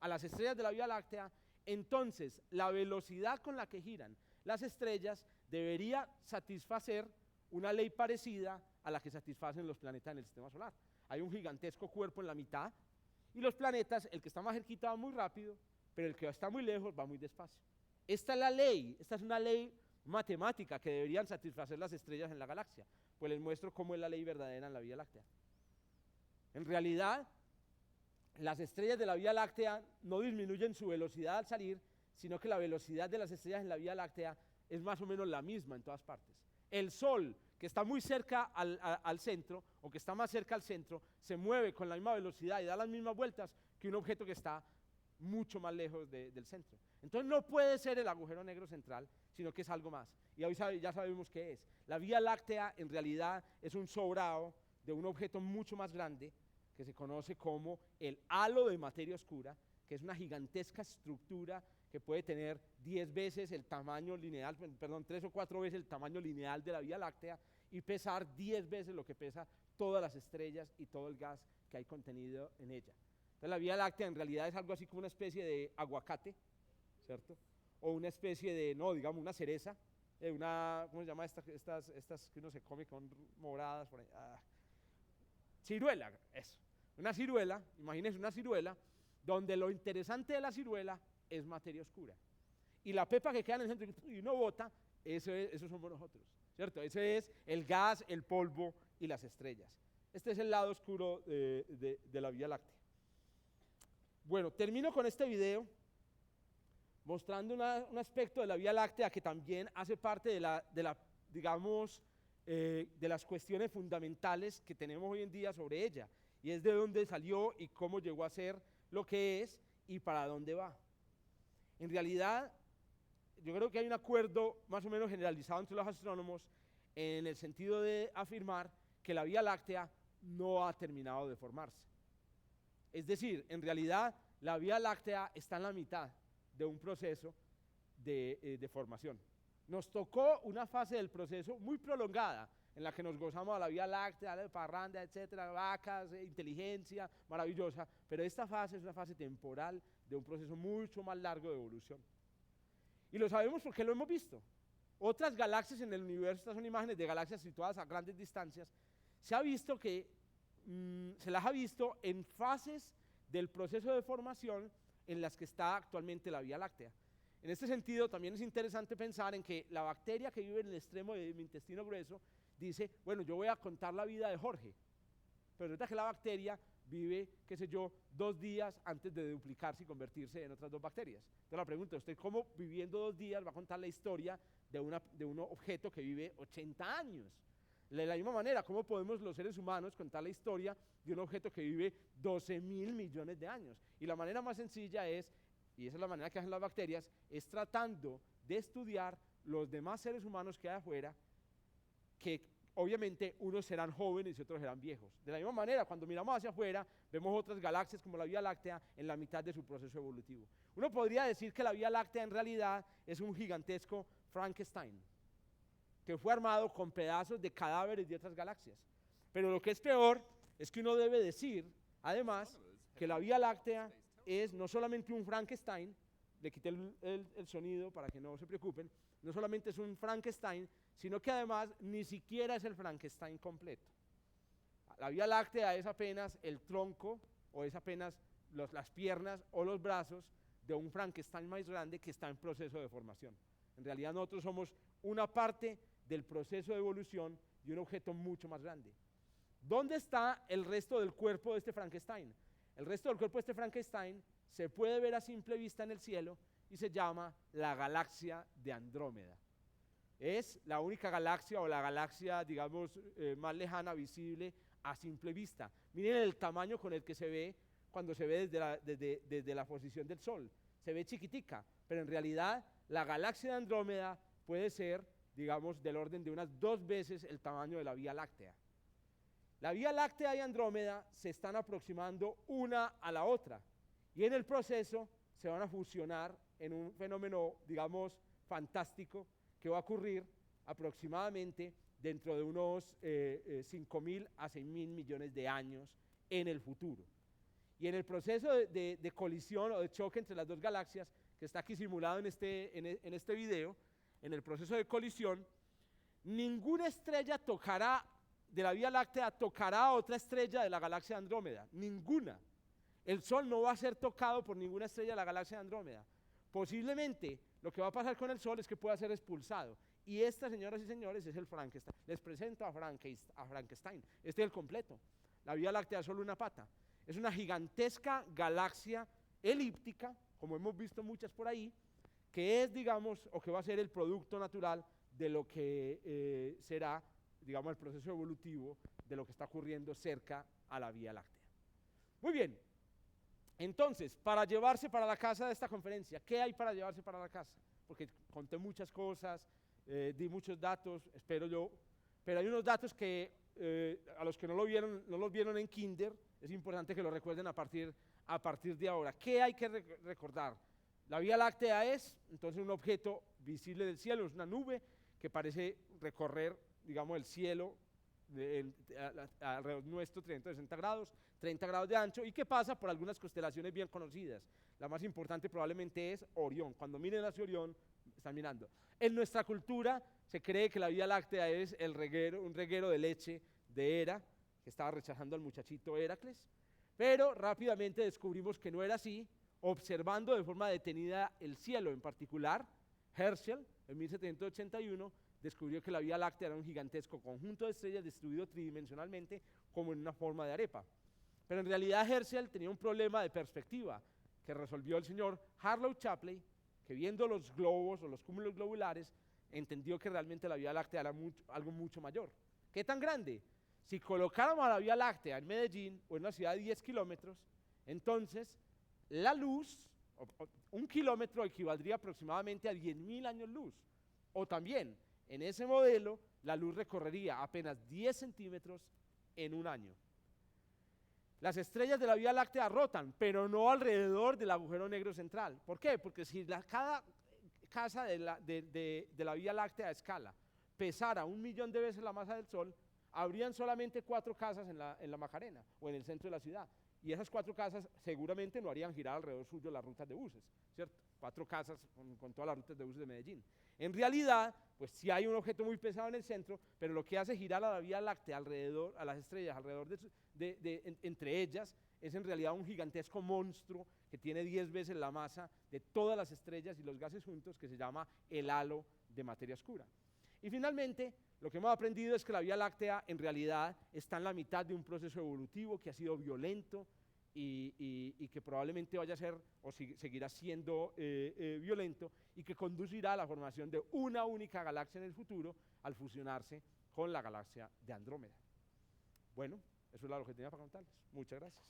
a las estrellas de la Vía Láctea, entonces la velocidad con la que giran las estrellas debería satisfacer una ley parecida a la que satisfacen los planetas en el sistema solar. Hay un gigantesco cuerpo en la mitad y los planetas, el que está más cerquita va muy rápido, pero el que está muy lejos va muy despacio. Esta es la ley, esta es una ley matemática que deberían satisfacer las estrellas en la galaxia. Pues les muestro cómo es la ley verdadera en la Vía Láctea. En realidad, las estrellas de la Vía Láctea no disminuyen su velocidad al salir, sino que la velocidad de las estrellas en la Vía Láctea es más o menos la misma en todas partes. El Sol, que está muy cerca al centro, o que está más cerca al centro, se mueve con la misma velocidad y da las mismas vueltas que un objeto que está mucho más lejos del centro. Entonces no puede ser el agujero negro central, sino que es algo más. Y hoy ya sabemos qué es. La Vía Láctea en realidad es un sobrado de un objeto mucho más grande, que se conoce como el halo de materia oscura, que es una gigantesca estructura que puede tener 10 veces el tamaño lineal, 3 o 4 veces el tamaño lineal de la Vía Láctea y pesar 10 veces lo que pesa todas las estrellas y todo el gas que hay contenido en ella. Entonces la Vía Láctea en realidad es algo así como una especie de aguacate, ¿cierto? O una especie de, no, digamos una cereza, ¿cómo se llama estas que uno se come con moradas por ahí? Ciruela, eso. Una ciruela, imagínense una ciruela, donde lo interesante de la ciruela es materia oscura. Y la pepa que queda en el centro y uno bota, eso somos nosotros, ¿cierto? Ese es el gas, el polvo y las estrellas. Este es el lado oscuro de la Vía Láctea. Bueno, termino con este video mostrando un aspecto de la Vía Láctea que también hace parte digamos, de las cuestiones fundamentales que tenemos hoy en día sobre ella, y es de dónde salió y cómo llegó a ser lo que es y para dónde va. En realidad, yo creo que hay un acuerdo más o menos generalizado entre los astrónomos en el sentido de afirmar que la Vía Láctea no ha terminado de formarse. Es decir, en realidad, la Vía Láctea está en la mitad de un proceso de formación. Nos tocó una fase del proceso muy prolongada, en la que nos gozamos de la Vía Láctea, de parranda, etcétera, vacas, inteligencia, maravillosa, pero esta fase es una fase temporal de un proceso mucho más largo de evolución. Y lo sabemos porque lo hemos visto. Otras galaxias en el universo, estas son imágenes de galaxias situadas a grandes distancias, se ha visto que se las ha visto en fases del proceso de formación en las que está actualmente la Vía Láctea. En este sentido, también es interesante pensar en que la bacteria que vive en el extremo de mi intestino grueso dice, bueno, yo voy a contar la vida de Jorge, pero resulta que la bacteria vive, qué sé yo, 2 días antes de duplicarse y convertirse en otras 2 bacterias. Entonces la pregunta, ¿usted cómo viviendo 2 días va a contar la historia de un objeto que vive 80 años? De la misma manera, ¿cómo podemos los seres humanos contar la historia de un objeto que vive 12.000 millones de años? Y la manera más sencilla es, y esa es la manera que hacen las bacterias, es tratando de estudiar los demás seres humanos que hay afuera, que obviamente unos serán jóvenes y otros serán viejos. De la misma manera, cuando miramos hacia afuera, vemos otras galaxias como la Vía Láctea en la mitad de su proceso evolutivo. Uno podría decir que la Vía Láctea en realidad es un gigantesco Frankenstein, que fue armado con pedazos de cadáveres de otras galaxias. Pero lo que es peor es que uno debe decir, además, que la Vía Láctea es no solamente un Frankenstein, le quité el sonido para que no se preocupen, no solamente es un Frankenstein, sino que además ni siquiera es el Frankenstein completo. La Vía Láctea es apenas el tronco, o es apenas las piernas o los brazos de un Frankenstein más grande que está en proceso de formación. En realidad nosotros somos una parte del proceso de evolución de un objeto mucho más grande. ¿Dónde está el resto del cuerpo de este Frankenstein? El resto del cuerpo de este Frankenstein se puede ver a simple vista en el cielo y se llama la galaxia de Andrómeda. Es la única galaxia o la galaxia, digamos, más lejana visible a simple vista. Miren el tamaño con el que se ve cuando se ve desde la posición del Sol. Se ve chiquitica, pero en realidad la galaxia de Andrómeda puede ser, digamos, del orden de unas 2 veces el tamaño de la Vía Láctea. La Vía Láctea y Andrómeda se están aproximando una a la otra y en el proceso se van a fusionar en un fenómeno, digamos, fantástico que va a ocurrir aproximadamente dentro de unos 5.000 a 6.000 millones de años en el futuro. Y en el proceso de colisión o de choque entre las 2 galaxias, que está aquí simulado en este video, en el proceso de colisión, ninguna estrella de la Vía Láctea tocará a otra estrella de la galaxia de Andrómeda, ninguna. El Sol no va a ser tocado por ninguna estrella de la galaxia de Andrómeda. Posiblemente lo que va a pasar con el Sol es que pueda ser expulsado. Y esta, señoras y señores, es el Frankenstein. Les presento a Frankenstein. Este es el completo. La Vía Láctea es solo una pata. Es una gigantesca galaxia elíptica, como hemos visto muchas por ahí, que es, digamos, o que va a ser el producto natural de lo que será, digamos, el proceso evolutivo de lo que está ocurriendo cerca a la Vía Láctea. Muy bien. Entonces, para llevarse para la casa de esta conferencia, ¿qué hay para llevarse para la casa? Porque conté muchas cosas, di muchos datos, espero yo, pero hay unos datos que a los que no los vieron en kinder, es importante que lo recuerden a partir de ahora. ¿Qué hay que recordar? La Vía Láctea es, entonces, un objeto visible del cielo, es una nube que parece recorrer, digamos, el cielo alrededor nuestro 360 grados, 30 grados de ancho, y que pasa por algunas constelaciones bien conocidas. La más importante probablemente es Orión. Cuando miren hacia Orión, están mirando. En nuestra cultura se cree que la Vía Láctea es un reguero de leche de Hera, que estaba rechazando al muchachito Heracles, pero rápidamente descubrimos que no era así, observando de forma detenida el cielo. En particular, Herschel, en 1781, descubrió que la Vía Láctea era un gigantesco conjunto de estrellas distribuido tridimensionalmente como en una forma de arepa. Pero en realidad Herschel tenía un problema de perspectiva que resolvió el señor Harlow Shapley, que viendo los globos o los cúmulos globulares, entendió que realmente la Vía Láctea era algo mucho mayor. ¿Qué tan grande? Si colocáramos a la Vía Láctea en Medellín o en una ciudad de 10 kilómetros, entonces la luz, 1 kilómetro equivaldría aproximadamente a 10.000 años luz. O también, en ese modelo, la luz recorrería apenas 10 centímetros en 1 año. Las estrellas de la Vía Láctea rotan, pero no alrededor del agujero negro central. ¿Por qué? Porque si casa de la Vía Láctea a escala pesara 1 millón de veces la masa del Sol, habrían solamente 4 casas en la Macarena o en el centro de la ciudad. Y esas 4 casas seguramente no harían girar alrededor suyo las rutas de buses, ¿cierto? 4 casas con todas las rutas de buses de Medellín. En realidad, pues sí hay un objeto muy pesado en el centro, pero lo que hace girar a la Vía Láctea alrededor, a las estrellas, alrededor entre ellas, es en realidad un gigantesco monstruo que tiene 10 veces la masa de todas las estrellas y los gases juntos, que se llama el halo de materia oscura. Y finalmente, lo que hemos aprendido es que la Vía Láctea en realidad está en la mitad de un proceso evolutivo que ha sido violento y que probablemente vaya a ser o seguirá siendo violento, y que conducirá a la formación de una única galaxia en el futuro al fusionarse con la galaxia de Andrómeda. Bueno, eso es lo que tenía para contarles. Muchas gracias.